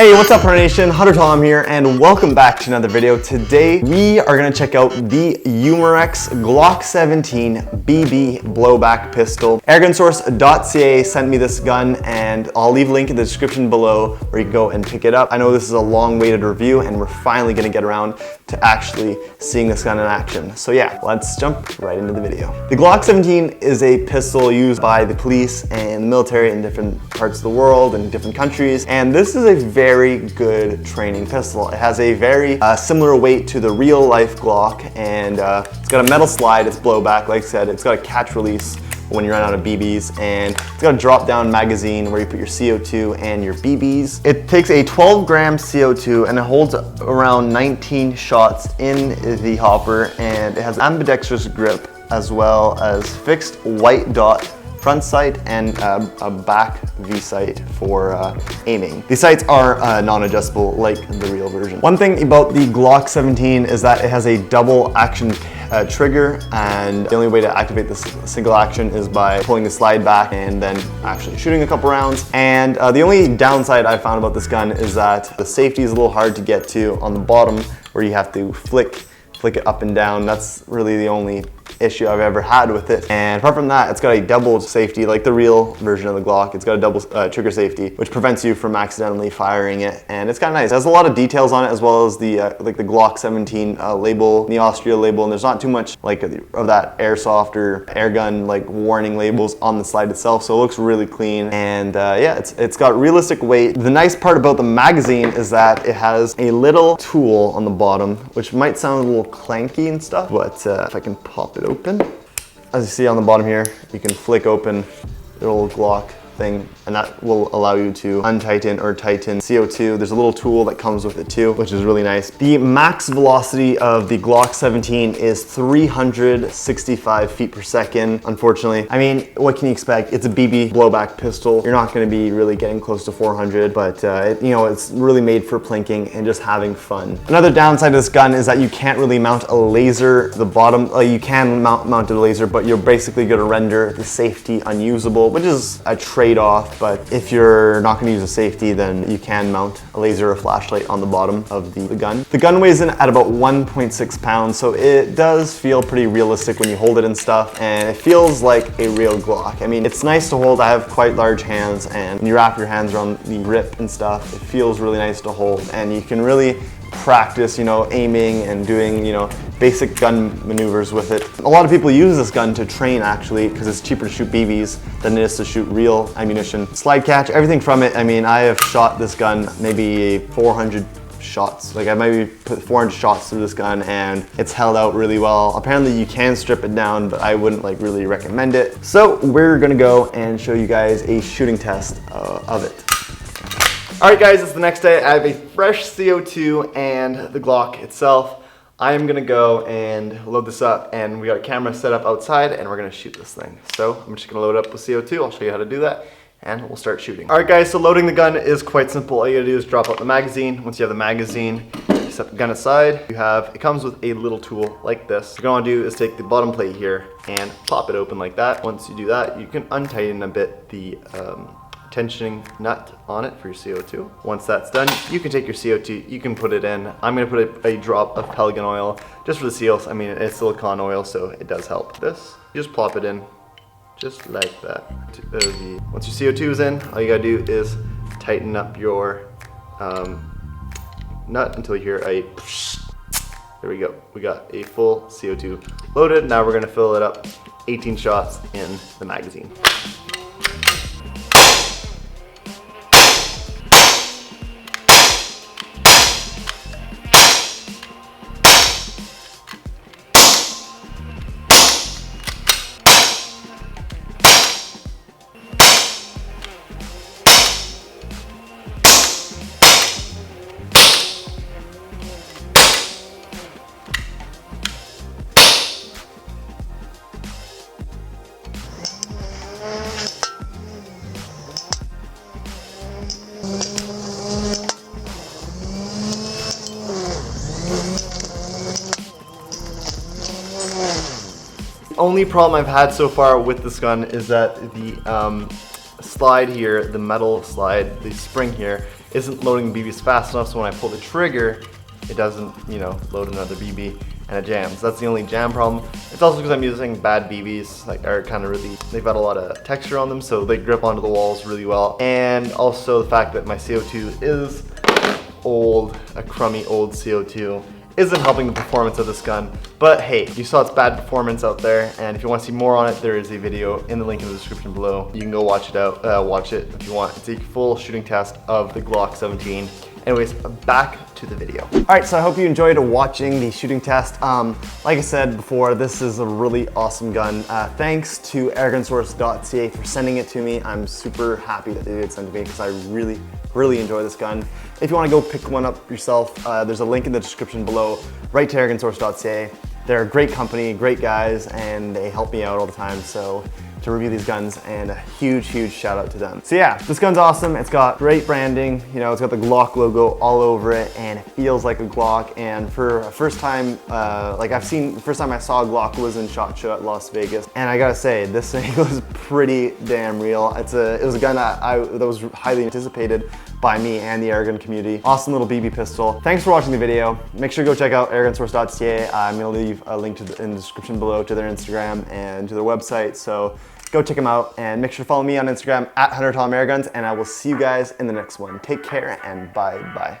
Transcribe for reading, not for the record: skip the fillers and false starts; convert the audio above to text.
Hey, what's up, Hunter Nation? Hunter Tom here, and welcome back to another video. Today, we are gonna check out the Umarex Glock 17 BB blowback pistol. AIRGUNSOURCE.ca sent me this gun, and I'll leave a link in the description below where you can go and pick it up. I know this is a long-awaited review, and we're finally gonna get around to actually seeing this gun in action. So yeah, let's jump right into the video. The Glock 17 is a pistol used by the police and the military in different parts of the world and different countries, and this is a very good training pistol. It has a very similar weight to the real life Glock, and it's got a metal slide, it's blowback, like I said, it's got a catch release when you run out of BBs, and it's got a drop down magazine where you put your CO2 and your BBs. It takes a 12-gram CO2 and it holds around 19 shots in the hopper, and it has ambidextrous grip as well as fixed white dot front sight and a back V sight for aiming. These sights are non-adjustable like the real version. One thing about the Glock 17 is that it has a double action trigger, and the only way to activate this single action is by pulling the slide back and then actually shooting a couple rounds. And the only downside I found about this gun is that the safety is a little hard to get to on the bottom, where you have to flick it up and down. That's really the only issue I've ever had with it. And apart from that, it's got a double safety like the real version of the Glock. It's got a double trigger safety, which prevents you from accidentally firing it, and it's kind of nice. It has a lot of details on it, as well as the like the Glock 17 label, the Austria label, and there's not too much like of that airsoft or airgun like warning labels on the slide itself, so it looks really clean. And yeah, it's got realistic weight. The nice part about the magazine is that it has a little tool on the bottom, which might sound a little clanky and stuff, but if I can pop it open. As you see on the bottom here, you can flick open the little Glock thing, and that will allow you to untighten or tighten CO2. There's a little tool that comes with it too, which is really nice. The max velocity of the Glock 17 is 365 feet per second, unfortunately. I mean, what can you expect? It's a BB blowback pistol. You're not gonna be really getting close to 400, but you know, it's really made for plinking and just having fun. Another downside of this gun is that you can't really mount a laser to the bottom. You can mount a laser, but you're basically gonna render the safety unusable, which is a trade-off. But if you're not going to use a safety, then you can mount a laser or flashlight on the bottom of the gun. The gun weighs in at about 1.6 pounds, so it does feel pretty realistic when you hold it and stuff, and it feels like a real Glock. I mean, it's nice to hold. I have quite large hands, and when you wrap your hands around the grip and stuff, it feels really nice to hold, and you can really practice, you know, aiming and doing, you know, basic gun maneuvers with it. A lot of people use this gun to train, actually, because it's cheaper to shoot BBs than it is to shoot real ammunition. Slide catch, everything from it. I mean, I have shot this gun maybe 400 shots. Like, I maybe put 400 shots through this gun, and it's held out really well. Apparently you can strip it down, but I wouldn't like really recommend it. So we're gonna go and show you guys a shooting test of it. Alright guys, it's the next day. I have a fresh CO2 and the Glock itself. I am gonna go and load this up, and we got a camera set up outside, and we're gonna shoot this thing. So I'm just gonna load it up with CO2. I'll show you how to do that, and we'll start shooting. Alright guys, so loading the gun is quite simple. All you gotta do is drop out the magazine. Once you have the magazine, you set the gun aside. It comes with a little tool like this. What you're gonna do is take the bottom plate here and pop it open like that. Once you do that, you can untighten a bit the tensioning nut on it for your CO2. Once that's done, you can take your CO2, you can put it in. I'm gonna put a drop of Pelgan oil just for the seals. I mean, it's silicone oil, so it does help. This, you just plop it in, just like that. Once your CO2 is in, all you gotta do is tighten up your nut until you hear a psh. There we go. We got a full CO2 loaded. Now we're gonna fill it up, 18 shots in the magazine. Only problem I've had so far with this gun is that the slide here, the metal slide, the spring here, isn't loading BBs fast enough, so when I pull the trigger, it doesn't, you know, load another BB and it jams. That's the only jam problem. It's also because I'm using bad BBs, like are kind of really, they've got a lot of texture on them, so they grip onto the walls really well. And also the fact that my CO2 is old, a crummy old CO2, isn't helping the performance of this gun. But hey, you saw its bad performance out there, and if you want to see more on it, there is a video in the link in the description below. You can go watch it if you want. It's a full shooting test of the Glock 17. Anyways, back to the video. All right, so I hope you enjoyed watching the shooting test. Like I said before, this is a really awesome gun. Thanks to AIRGUNSOURCE.ca for sending it to me. I'm super happy that they did send it to me because I really enjoy this gun. If you want to go pick one up yourself, there's a link in the description below, right to AIRGUNSOURCE.ca. They're a great company, great guys, and they help me out all the time. So to review these guns, and a huge shout out to them. So yeah, this gun's awesome. It's got great branding. You know, it's got the Glock logo all over it, and it feels like a Glock. And for a first time, the first time I saw a Glock was in SHOT Show at Las Vegas. And I gotta say, this thing was pretty damn real. It was a gun that was highly anticipated by me and the airgun community. Awesome little BB pistol. Thanks for watching the video. Make sure to go check out AIRGUNSOURCE.ca. I'm gonna leave a link in the description below to their Instagram and to their website. So go check them out, and make sure to follow me on Instagram at HunterTomAirGuns, and I will see you guys in the next one. Take care and bye.